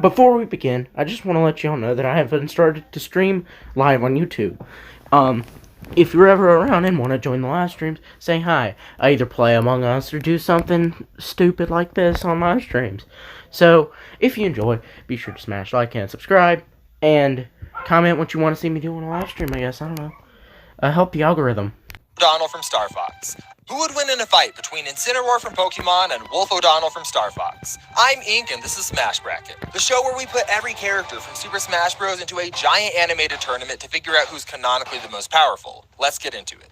Before we begin, I just want to let y'all know that I have started to stream live on YouTube. If you're ever around and want to join the live streams, say hi. I either play Among Us or do something stupid like this on live streams. So, if you enjoy, be sure to smash like and subscribe, and comment what you want to see me do on a live stream, I guess. I don't know. Help the algorithm. O'Donnell from Star Fox. Who would win in a fight between Incineroar from Pokemon and Wolf O'Donnell from Star Fox? I'm Ink, and this is Smash Bracket, the show where we put every character from Super Smash Bros. Into a giant animated tournament to figure out who's canonically the most powerful. Let's get into it.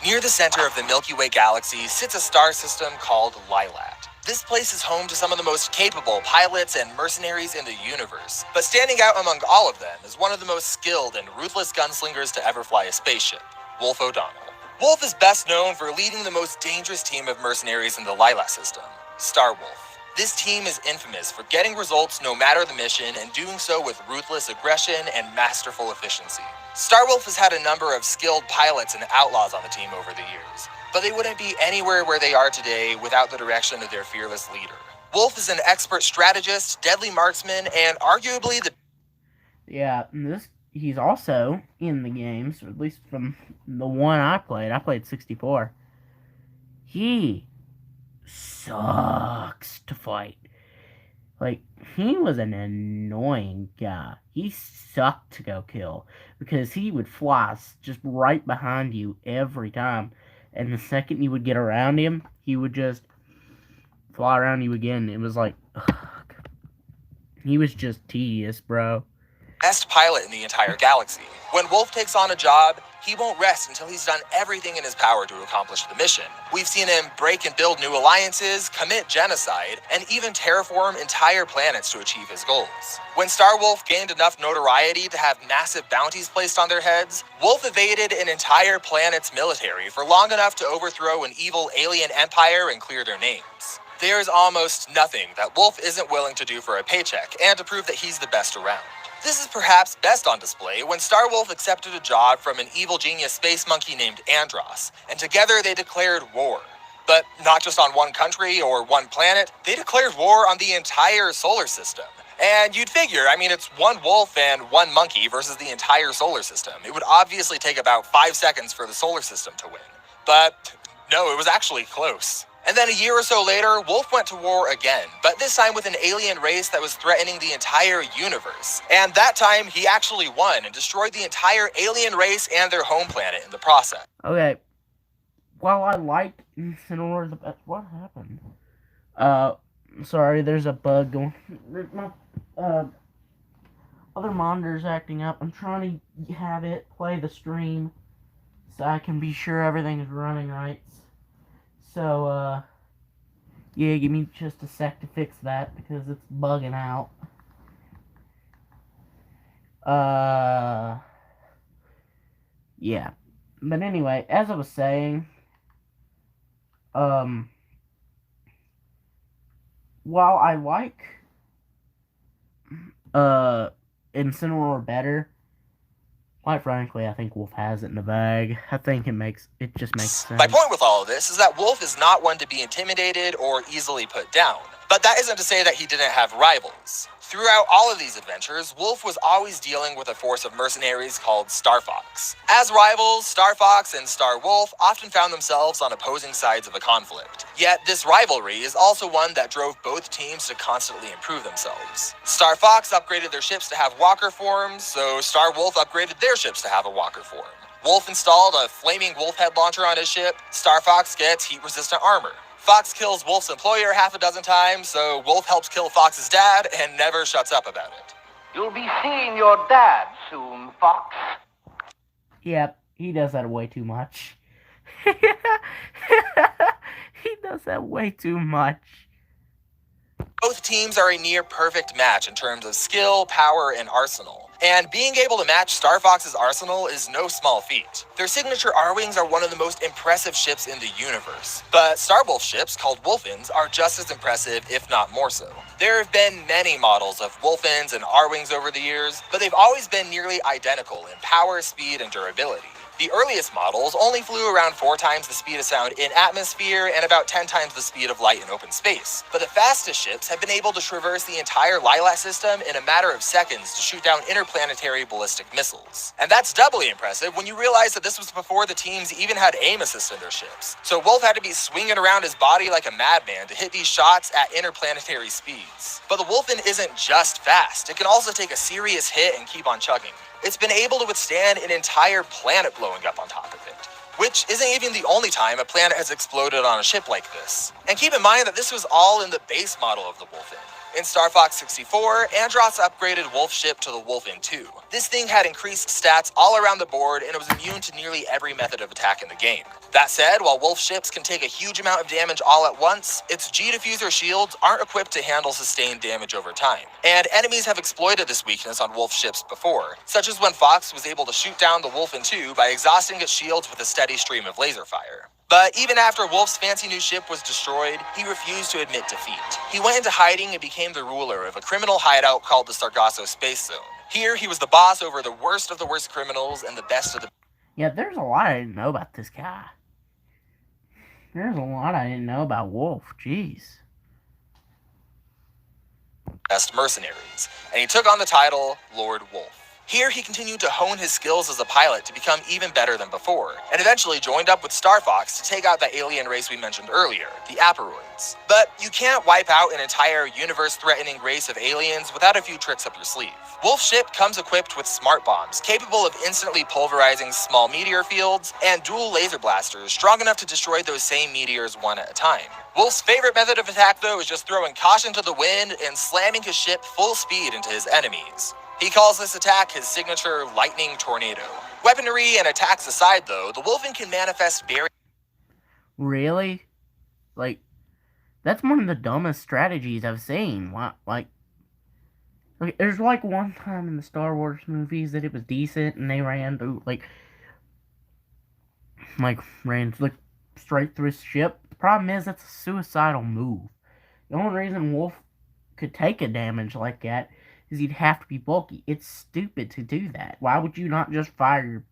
Near the center of the Milky Way galaxy sits a star system called Lilat. This place is home to some of the most capable pilots and mercenaries in the universe, but standing out among all of them is one of the most skilled and ruthless gunslingers to ever fly a spaceship, Wolf O'Donnell. Wolf is best known for leading the most dangerous team of mercenaries in the Lilat system, Star Wolf. This team is infamous for getting results no matter the mission and doing so with ruthless aggression and masterful efficiency. Star Wolf has had a number of skilled pilots and outlaws on the team over the years, but they wouldn't be anywhere where they are today without the direction of their fearless leader. Wolf is an expert strategist, deadly marksman, and arguably the... Yeah, he's also in the games, or at least from the one I played 64. He sucks to fight. Like, he was an annoying guy. He sucked to go kill, because he would fly just right behind you every time. And the second you would get around him, he would just fly around you again. It was like, ugh. He was just tedious, bro. Best pilot in the entire galaxy. When Wolf takes on a job, he won't rest until he's done everything in his power to accomplish the mission. We've seen him break and build new alliances, commit genocide, and even terraform entire planets to achieve his goals. When Star Wolf gained enough notoriety to have massive bounties placed on their heads, Wolf evaded an entire planet's military for long enough to overthrow an evil alien empire and clear their names. There's almost nothing that Wolf isn't willing to do for a paycheck and to prove that he's the best around. This is perhaps best on display when Star Wolf accepted a job from an evil genius space monkey named Andros, and together they declared war. But not just on one country or one planet, they declared war on the entire solar system. And you'd figure, it's one wolf and one monkey versus the entire solar system. It would obviously take about 5 seconds for the solar system to win. But no, it was actually close. And then a year or so later, Wolf went to war again, but this time with an alien race that was threatening the entire universe. And that time, he actually won and destroyed the entire alien race and their home planet in the process. Okay. While I liked Incineroar the best, what happened? Sorry, there's a bug going. My, other monitor's acting up. I'm trying to have it play the stream so I can be sure everything's running right. So, yeah, give me just a sec to fix that, because it's bugging out. Yeah. But anyway, as I was saying, while I like, Incineroar better, quite frankly, I think Wolf has it in the bag. I think it just makes sense. My point with all of this is that Wolf is not one to be intimidated or easily put down. But that isn't to say that he didn't have rivals. Throughout all of these adventures, Wolf was always dealing with a force of mercenaries called Star Fox. As rivals, Star Fox and Star Wolf often found themselves on opposing sides of a conflict. Yet this rivalry is also one that drove both teams to constantly improve themselves. Star Fox upgraded their ships to have walker forms, so Star Wolf upgraded their ships to have a walker form. Wolf installed a flaming wolf head launcher on his ship. Star Fox gets heat-resistant armor. Fox kills Wolf's employer half a dozen times, so Wolf helps kill Fox's dad and never shuts up about it. You'll be seeing your dad soon, Fox. Yep, he does that way too much. He does that way too much. Both teams are a near-perfect match in terms of skill, power, and arsenal. And being able to match Star Fox's arsenal is no small feat. Their signature R-Wings are one of the most impressive ships in the universe. But Star Wolf ships, called Wolfins, are just as impressive, if not more so. There have been many models of Wolfins and R-Wings over the years, but they've always been nearly identical in power, speed, and durability. The earliest models only flew around 4 times the speed of sound in atmosphere and about 10 times the speed of light in open space. But the fastest ships have been able to traverse the entire Lilat system in a matter of seconds to shoot down interplanetary ballistic missiles. And that's doubly impressive when you realize that this was before the teams even had aim assist in their ships. So Wolf had to be swinging around his body like a madman to hit these shots at interplanetary speeds. But the Wolfen isn't just fast, it can also take a serious hit and keep on chugging. It's been able to withstand an entire planet blowing up on top of it, which isn't even the only time a planet has exploded on a ship like this. And keep in mind that this was all in the base model of the Wolfen. In Star Fox 64, Andros upgraded Wolf's ship to the Wolfen 2. This thing had increased stats all around the board and it was immune to nearly every method of attack in the game. That said, while Wolf ships can take a huge amount of damage all at once, its G-diffuser shields aren't equipped to handle sustained damage over time. And enemies have exploited this weakness on Wolf ships before, such as when Fox was able to shoot down the Wolfen 2 by exhausting its shields with a steady stream of laser fire. But even after Wolf's fancy new ship was destroyed, he refused to admit defeat. He went into hiding and became the ruler of a criminal hideout called the Sargasso Space Zone. Here, he was the boss over the worst of the worst criminals and the best of the... Yeah, there's a lot I didn't know about this guy. There's a lot I didn't know about Wolf, jeez. Best mercenaries, and he took on the title Lord Wolf. Here, he continued to hone his skills as a pilot to become even better than before, and eventually joined up with Star Fox to take out that alien race we mentioned earlier, the Aperoids. But you can't wipe out an entire universe-threatening race of aliens without a few tricks up your sleeve. Wolf's ship comes equipped with smart bombs, capable of instantly pulverizing small meteor fields, and dual laser blasters strong enough to destroy those same meteors one at a time. Wolf's favorite method of attack, though, is just throwing caution to the wind and slamming his ship full speed into his enemies. He calls this attack his signature Lightning Tornado. Weaponry and attacks aside, though, the Wolfen can manifest very... Really? Like, that's one of the dumbest strategies I've seen. Like, there's like one time in the Star Wars movies that it was decent and they ran through, ran straight through his ship. The problem is that's a suicidal move. The only reason Wolf could take a damage like that is he'd have to be bulky. It's stupid to do that. Why would you not just fire your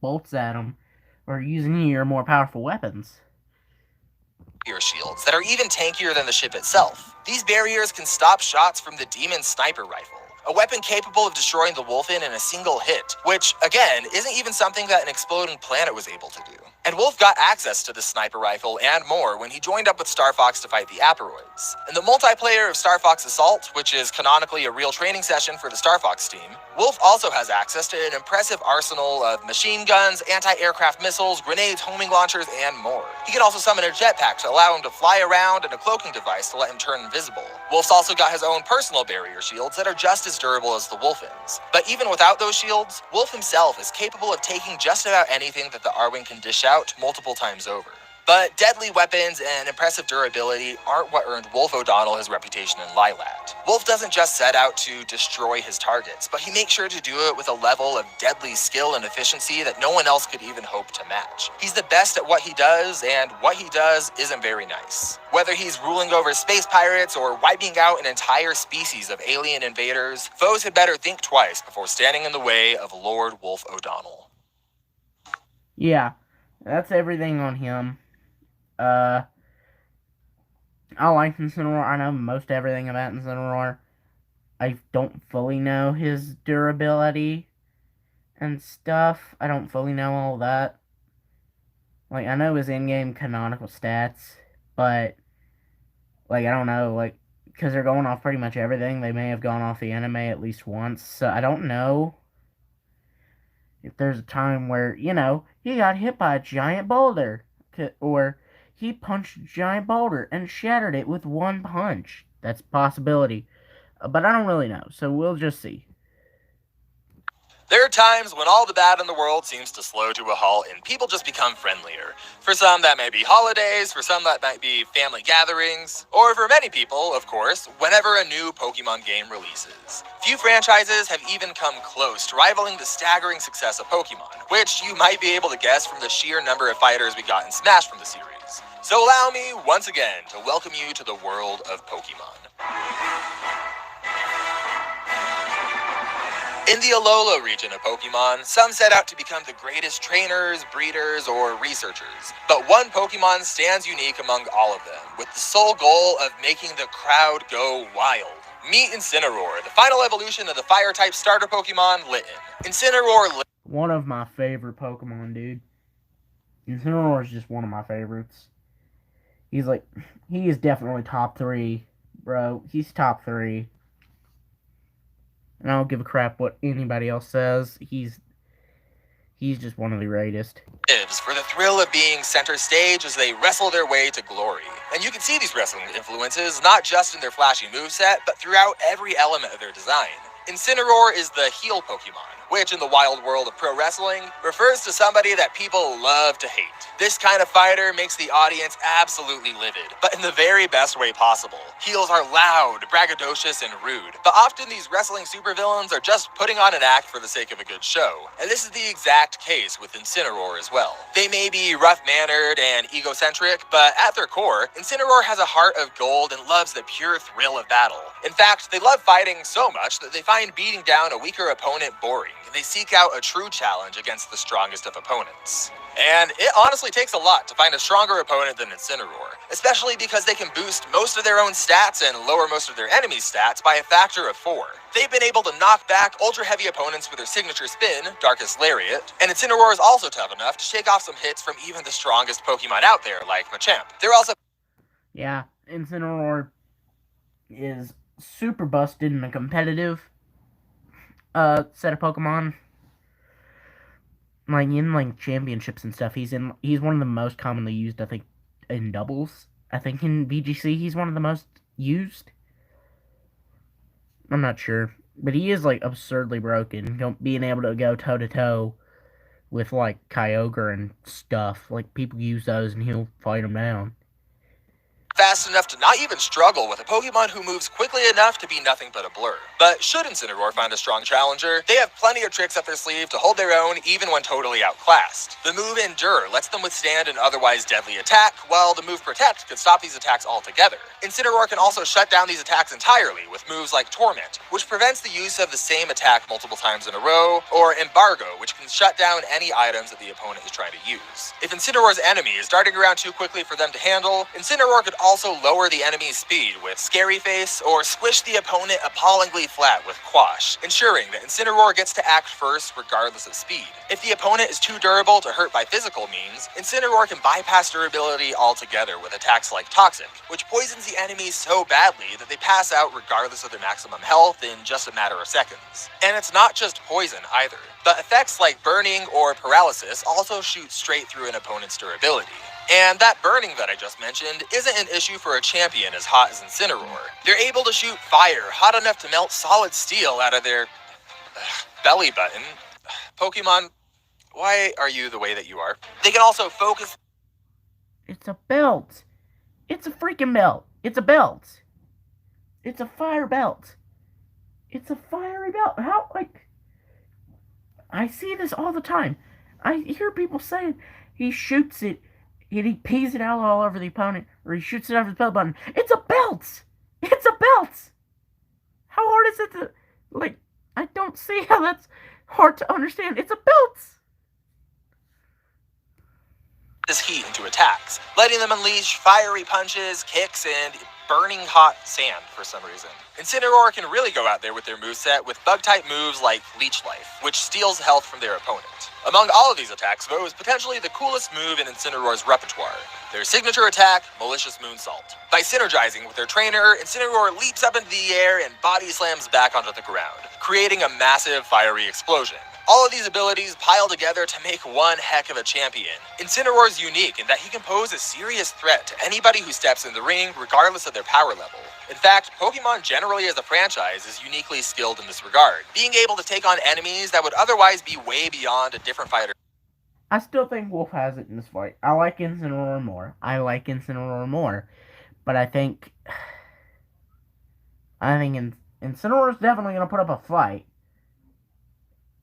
bolts at him or use any of your more powerful weapons? Shields that are even tankier than the ship itself. These barriers can stop shots from the Demon Sniper Rifle, a weapon capable of destroying the Wolfen in a single hit, which, again, isn't even something that an exploding planet was able to do. And Wolf got access to the sniper rifle and more when he joined up with Star Fox to fight the Aperoids. In the multiplayer of Star Fox Assault, which is canonically a real training session for the Star Fox team, Wolf also has access to an impressive arsenal of machine guns, anti-aircraft missiles, grenades, homing launchers, and more. He can also summon a jetpack to allow him to fly around and a cloaking device to let him turn invisible. Wolf's also got his own personal barrier shields that are just as durable as the Wolfen's. But even without those shields, Wolf himself is capable of taking just about anything that the Arwing can dish out multiple times over. But deadly weapons and impressive durability aren't what earned Wolf O'Donnell his reputation in Lilat. Wolf doesn't just set out to destroy his targets, but he makes sure to do it with a level of deadly skill and efficiency that no one else could even hope to match. He's the best at what he does, and what he does isn't very nice. Whether he's ruling over space pirates or wiping out an entire species of alien invaders, foes had better think twice before standing in the way of Lord Wolf O'Donnell. Yeah, that's everything on him. I like Incineroar. I know most everything about Incineroar. I don't fully know his durability and stuff. I don't fully know all that. Like, I know his in-game canonical stats, but, I don't know, because they're going off pretty much everything. They may have gone off the anime at least once, so I don't know if there's a time where, he got hit by a giant boulder, or he punched a giant boulder and shattered it with one punch. That's a possibility. But I don't really know, so we'll just see. There are times when all the bad in the world seems to slow to a halt and people just become friendlier. For some, that may be holidays, for some, that might be family gatherings, or for many people, of course, whenever a new Pokemon game releases. Few franchises have even come close to rivaling the staggering success of Pokemon, which you might be able to guess from the sheer number of fighters we got in Smash from the series. So allow me, once again, to welcome you to the world of Pokemon. In the Alola region of Pokemon, some set out to become the greatest trainers, breeders, or researchers. But one Pokemon stands unique among all of them, with the sole goal of making the crowd go wild. Meet Incineroar, the final evolution of the Fire-type starter Pokemon, Litten. Incineroar... One of my favorite Pokemon, dude. Incineroar is just one of my favorites. He is definitely top 3, bro. He's top 3. And I don't give a crap what anybody else says. He's just one of the greatest. For the thrill of being center stage as they wrestle their way to glory. And you can see these wrestling influences not just in their flashy moveset, but throughout every element of their design. Incineroar is the heel Pokemon, which in the wild world of pro wrestling refers to somebody that people love to hate. This kind of fighter makes the audience absolutely livid, but in the very best way possible. Heels are loud, braggadocious, and rude, but often these wrestling supervillains are just putting on an act for the sake of a good show, and this is the exact case with Incineroar as well. They may be rough-mannered and egocentric, but at their core, Incineroar has a heart of gold and loves the pure thrill of battle. In fact, they love fighting so much that they find beating down a weaker opponent boring, and they seek out a true challenge against the strongest of opponents. And it honestly takes a lot to find a stronger opponent than Incineroar, especially because they can boost most of their own stats and lower most of their enemies' stats by a factor of 4. They've been able to knock back ultra-heavy opponents with their signature spin, Darkest Lariat, and Incineroar is also tough enough to shake off some hits from even the strongest Pokemon out there, like Machamp. They're also... Yeah, Incineroar is super busted in a competitive set of Pokemon. Like in like championships and stuff, he's one of the most commonly used, I think, in doubles. I think in VGC he's one of the most used. I'm not sure, but he is like absurdly broken. Being able to go toe to toe with like Kyogre and stuff, like people use those and he'll fight them down. Fast enough to not even struggle with a Pokemon who moves quickly enough to be nothing but a blur. But should Incineroar find a strong challenger, they have plenty of tricks up their sleeve to hold their own even when totally outclassed. The move Endure lets them withstand an otherwise deadly attack, while the move Protect could stop these attacks altogether. Incineroar can also shut down these attacks entirely with moves like Torment, which prevents the use of the same attack multiple times in a row, or Embargo, which can shut down any items that the opponent is trying to use. If Incineroar's enemy is darting around too quickly for them to handle, Incineroar could also lower the enemy's speed with Scary Face, or squish the opponent appallingly flat with Quash, ensuring that Incineroar gets to act first regardless of speed. If the opponent is too durable to hurt by physical means, Incineroar can bypass durability altogether with attacks like Toxic, which poisons the enemy so badly that they pass out regardless of their maximum health in just a matter of seconds. And it's not just poison either, but effects like Burning or Paralysis also shoot straight through an opponent's durability. And that burning that I just mentioned isn't an issue for a champion as hot as Incineroar. They're able to shoot fire hot enough to melt solid steel out of their belly button. Pokemon, why are you the way that you are? They can also focus... It's a belt. It's a freaking belt. It's a belt. It's a fire belt. It's a fiery belt. How, like... I see this all the time. I hear people saying he shoots it and he pees it out all over the opponent, or he shoots it over the belt button. It's a belt! It's a belt! How hard is it to... Like, I don't see how that's hard to understand. It's a belt! This heat into attacks, letting them unleash fiery punches, kicks, and burning hot sand for some reason. Incineroar can really go out there with their moveset with bug-type moves like Leech Life, which steals health from their opponent. Among all of these attacks, though, is potentially the coolest move in Incineroar's repertoire, their signature attack, Malicious Moonsault. By synergizing with their trainer, Incineroar leaps up into the air and body slams back onto the ground, creating a massive fiery explosion. All of these abilities pile together to make one heck of a champion. Incineroar is unique in that he can pose a serious threat to anybody who steps in the ring, regardless of their power level. In fact, Pokemon generally as a franchise is uniquely skilled in this regard, being able to take on enemies that would otherwise be way beyond a different fighter. I still think Wolf has it in this fight. I like Incineroar more. But I think Incineroar is definitely going to put up a fight.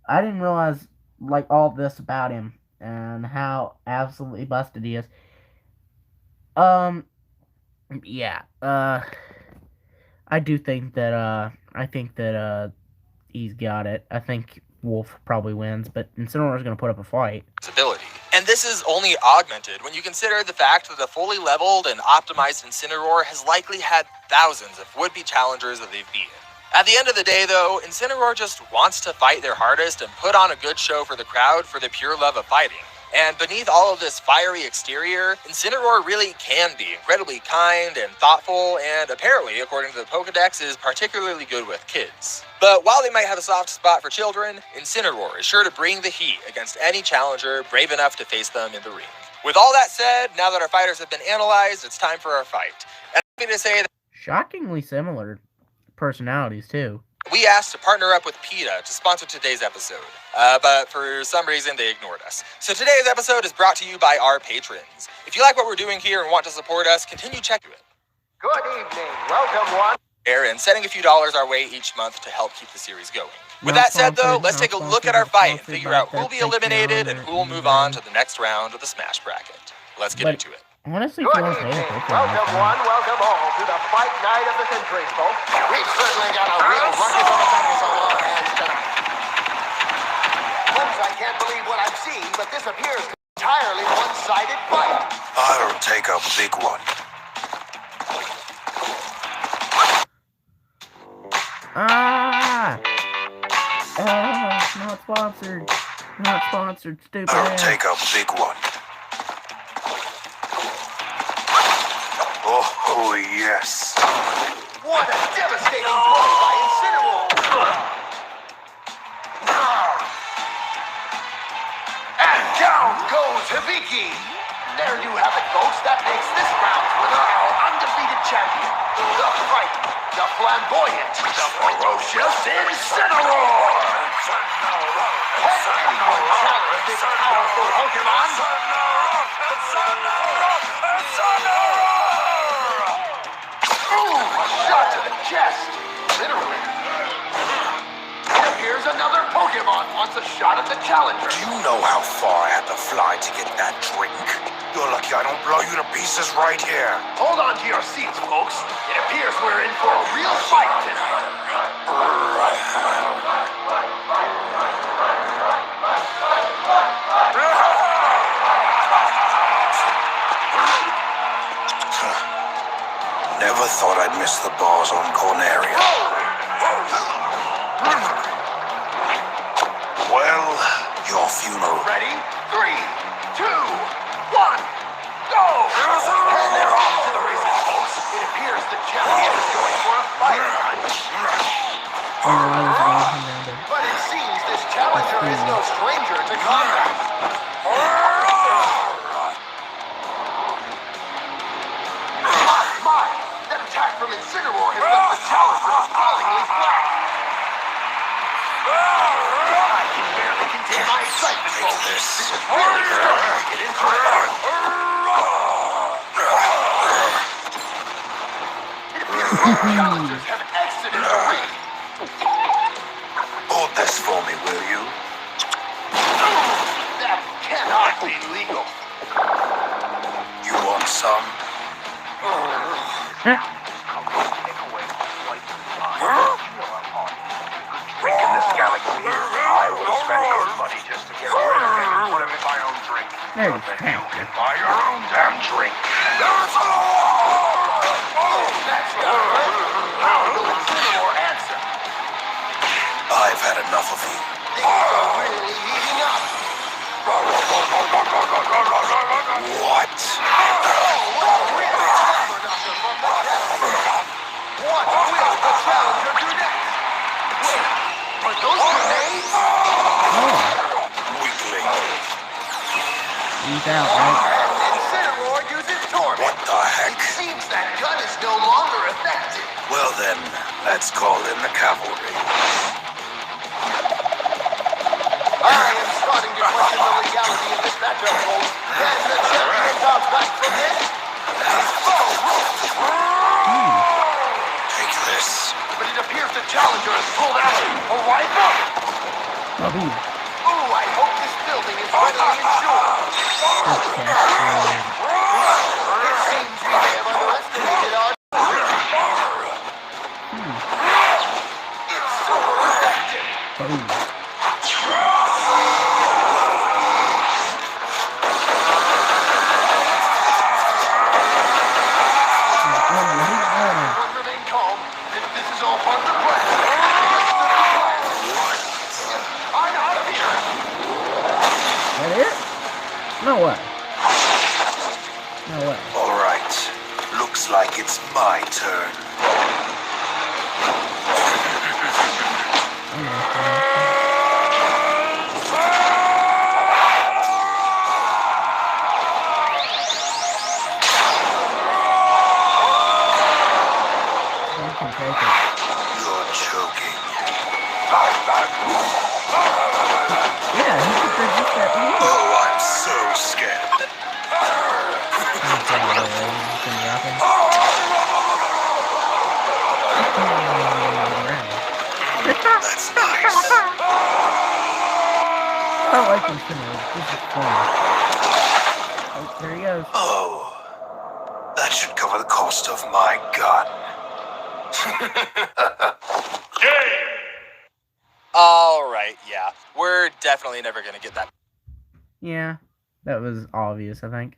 I didn't realize, like, all this about him and how absolutely busted he is. Yeah, I do think that, he's got it. I think Wolf probably wins, but Incineroar's going to put up a fight. Ability. And this is only augmented when you consider the fact that a fully leveled and optimized Incineroar has likely had thousands of would-be challengers that they've beaten. At the end of the day, though, Incineroar just wants to fight their hardest and put on a good show for the crowd for the pure love of fighting. And beneath all of this fiery exterior, Incineroar really can be incredibly kind and thoughtful, and apparently, according to the Pokedex, is particularly good with kids. But while they might have a soft spot for children, Incineroar is sure to bring the heat against any challenger brave enough to face them in the ring. With all that said, now that our fighters have been analyzed, it's time for our fight. And I'm happy to say that Shockingly similar personalities, too. we asked to partner up with PETA to sponsor today's episode, but for some reason they ignored us. So today's episode is brought to you by our patrons. If you like what we're doing here and want to support us, continue checking it. Good evening. Welcome, one. And sending a few dollars our way each month to help keep the series going. With that said, though, let's take a look at our fight and figure out who'll be eliminated and who'll move on to the next round of the Smash Bracket. Let's get into it. Honestly, Good evening. Welcome, one. Welcome all to the fight night of the century, folks. We've certainly got a real ruckus on our hands tonight. Folks, I can't believe what I'm seeing, but this appears to be an entirely one-sided fight. I'll take a big one. Not sponsored. Not sponsored, stupid I'll ass. take a big one. Oh, yes. What a devastating blow by Incineroar. And down goes Hibiki. There you have it, folks. That makes this round's winner our undefeated champion. The frightened, the flamboyant, the ferocious Incineroar. Has anyone challenged this powerful Pokemon? Ooh, a shot to the chest. Literally. It appears another Pokemon wants a shot at the challenger. Do you know how far I had to fly to get that drink? You're lucky I don't blow you to pieces right here. Hold on to your seats, folks. It appears we're in for a real fight tonight. Never thought I'd miss the bars on Corneria. Well, your funeral. Ready? 3, 2, 1, go! And they're off to the races, folks. It appears the challenger is going for a fire punch. But it seems this challenger is no stranger to combat. My, that attack from Incineroar has left the challenger appallingly flat. I can barely contain my excitement, folks. This is really starting to get interesting. It appears both challengers have exited the ring. Hold this for me, will you? That cannot be legal. You want some? Drink in this galaxy. I will spend good money just to get rid of it and put him in my own drink. There you But go. you can buy your own damn drink. That's not right. How will Incineroar answer? I've had enough of you. Things are really heating up. What? What will the challenger do next? Wait, are those grenades? Weakling. He's out, right? And Incineroar uses torment. What the heck? It seems that gun is no longer effective. Well then, let's call in the cavalry. I am starting to question the legality of this matchup, folks. Can the champion bounce back from this? Take this. But it appears the challenger has pulled out a rifle. Oh, Ooh, I hope this building is readily insured. It seems we may have underestimated our... It's super effective. Everyone remain calm. This is all part of the plan. I'm out of here. That it? No way. No way. All right. Looks like it's my turn. You're joking. Yeah, he could produce that beat. Oh, I'm so scared. That's nice. I like Incineroar. This is fun. Oh, there he goes. Oh, that should cover the cost of my gun. Alright, yeah. We're definitely never gonna get that Yeah, that was obvious, I think.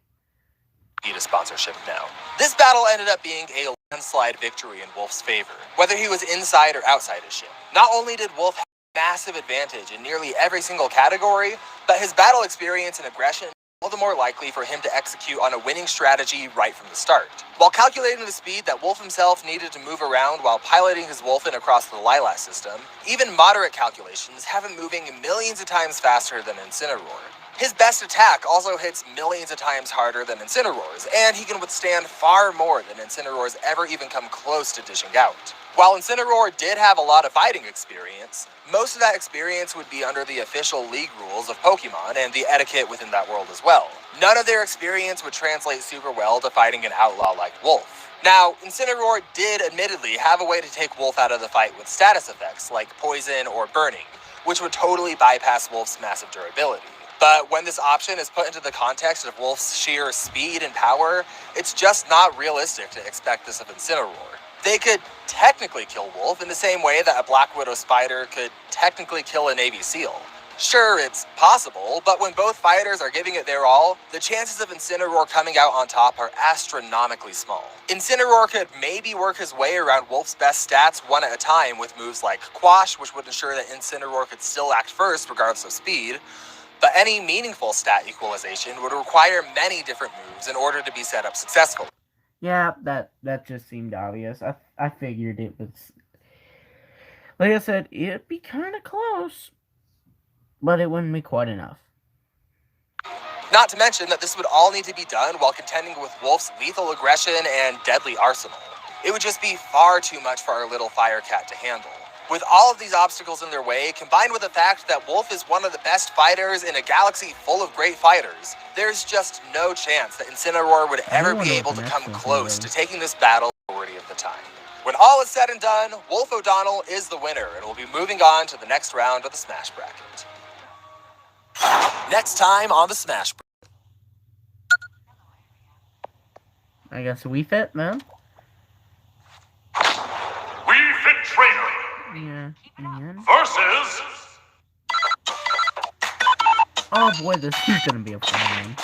need a sponsorship now. This battle ended up being a landslide victory in Wolf's favor, whether he was inside or outside his ship. Not only did Wolf have a massive advantage in nearly every single category, but his battle experience and aggression all the more likely for him to execute on a winning strategy right from the start. While calculating the speed that Wolf himself needed to move around while piloting his Wolfen across the Lilas system, even moderate calculations have him moving millions of times faster than Incineroar. His best attack also hits millions of times harder than Incineroar's, and he can withstand far more than Incineroar's ever even come close to dishing out. While Incineroar did have a lot of fighting experience, most of that experience would be under the official league rules of Pokemon and the etiquette within that world as well. None of their experience would translate super well to fighting an outlaw like Wolf. Now, Incineroar did admittedly have a way to take Wolf out of the fight with status effects like poison or burning, which would totally bypass Wolf's massive durability. But when this option is put into the context of Wolf's sheer speed and power, it's just not realistic to expect this of Incineroar. They could technically kill Wolf in the same way that a Black Widow spider could technically kill a Navy SEAL. Sure, it's possible, but when both fighters are giving it their all, the chances of Incineroar coming out on top are astronomically small. Incineroar could maybe work his way around Wolf's best stats one at a time with moves like Quash, which would ensure that Incineroar could still act first regardless of speed, but any meaningful stat equalization would require many different moves in order to be set up successfully. Yeah, that just seemed obvious. I figured it was... Like I said, it'd be kind of close, but it wouldn't be quite enough. Not to mention that this would all need to be done while contending with Wolf's lethal aggression and deadly arsenal. It would just be far too much for our little fire cat to handle. With all of these obstacles in their way, combined with the fact that Wolf is one of the best fighters in a galaxy full of great fighters, there's just no chance that Incineroar would ever be able to come close to taking this battle majority of the time. When all is said and done, Wolf O'Donnell is the winner and will be moving on to the next round of the Smash Bracket. Next time on the Smash Bracket. I guess we fit, man. We Fit Trainer Yeah. And... versus oh boy, this is gonna be a fun one.